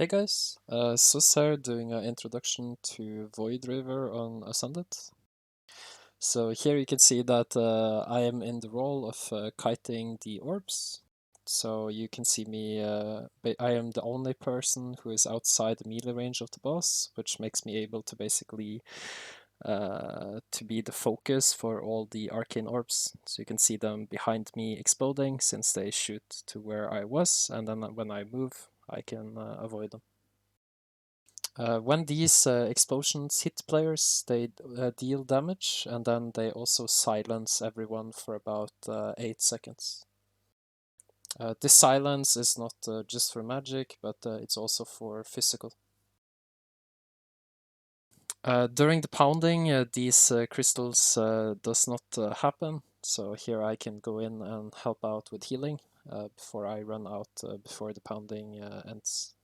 Hey guys, Sus here doing an introduction to Void Reaver on Ascended. So here you can see that I am in the role of kiting the orbs. So you can see me, I am the only person who is outside the melee range of the boss, which makes me able to basically to be the focus for all the arcane orbs. So you can see them behind me exploding since they shoot to where I was, and then when I move, I can avoid them. When these explosions hit players, they deal damage, and then they also silence everyone for about 8 seconds. This silence is not just for magic, but it's also for physical. During the pounding, these crystals does not happen, so here I can go in and help out with healing before I run out before the pounding ends.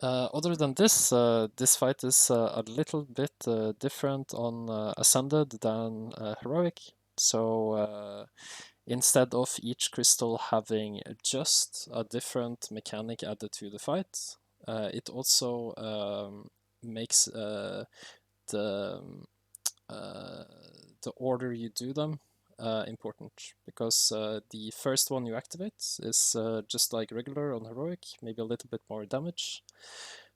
Other than this, this fight is a little bit different on Ascended than Heroic. So instead of each crystal having just a different mechanic added to the fight, it also makes the uh, the order you do them important, because the first one you activate is just like regular on Heroic, maybe a little bit more damage.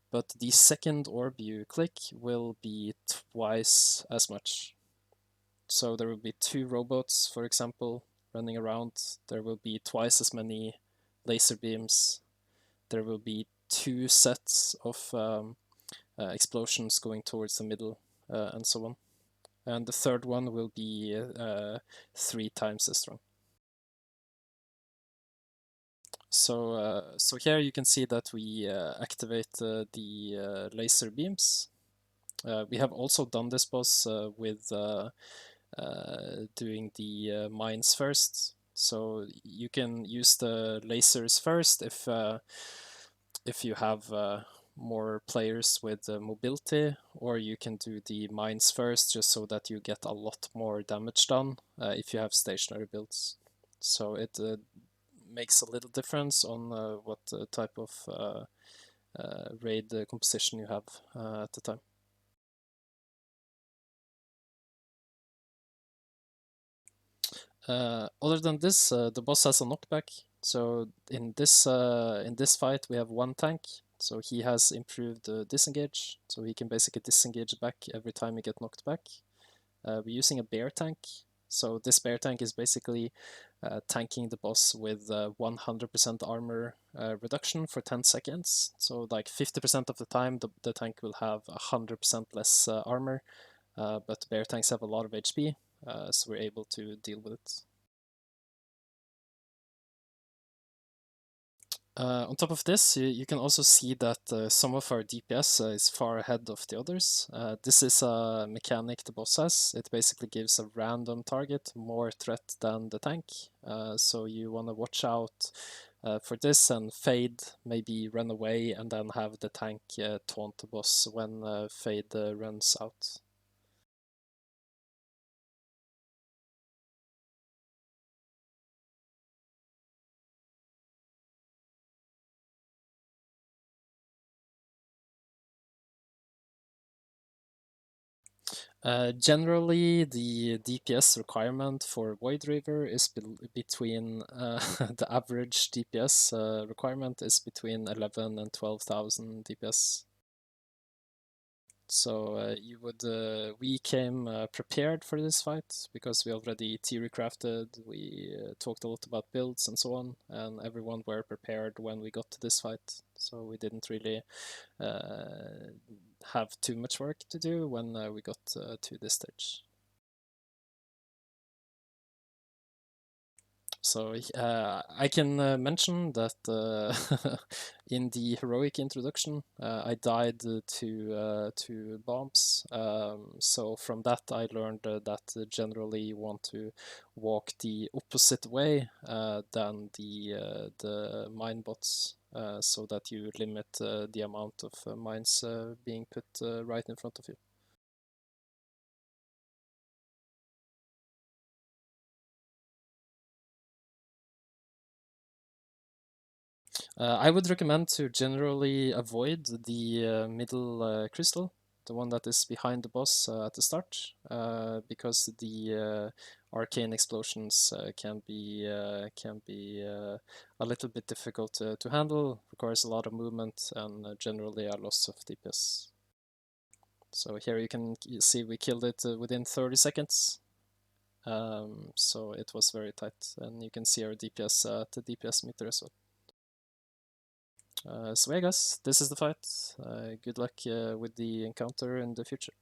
But the second orb you click will be twice as much. So there will be 2 robots, for example, running around. There will be twice as many laser beams. There will be 2 sets of explosions going towards the middle, and so on. And the third one will be 3 times as strong. So here you can see that we activate the laser beams. We have also done this boss with doing the mines first. So you can use the lasers first if you have more players with mobility, or you can do the mines first just so that you get a lot more damage done if you have stationary builds. So it makes a little difference on what type of raid composition you have at the time. Other than this, the boss has a knockback. So in this fight, we have 1 tank. So he has improved disengage. So he can basically disengage back every time he get knocked back. We're using a bear tank. So this bear tank is basically tanking the boss with 100% armor reduction for 10 seconds. So like 50% of the time, the tank will have 100% less armor. But bear tanks have a lot of HP, so we're able to deal with it. On top of this, you can also see that some of our DPS is far ahead of the others. This is a mechanic the boss has. It basically gives a random target more threat than the tank. So you want to watch out for this and fade, maybe run away, and then have the tank taunt the boss when fade runs out. Generally, the DPS requirement for Void Reaver is between the average DPS requirement is between 11 and 12,000 DPS. So we came prepared for this fight because we already theory crafted, we talked a lot about builds and so on, and everyone were prepared when we got to this fight. So we didn't really have too much work to do when we got to this stage. So I can mention that in the heroic introduction, I died to bombs. So from that, I learned that generally you want to walk the opposite way than the mine bots, so that you limit the amount of mines being put right in front of you. I would recommend to generally avoid the middle crystal, the one that is behind the boss at the start, because the arcane explosions can be a little bit difficult to handle, requires a lot of movement, and generally a loss of DPS. So here you can see we killed it within 30 seconds. So it was very tight, and you can see our DPS at the DPS meter as well. So yeah, guys, this is the fight. Good luck with the encounter in the future.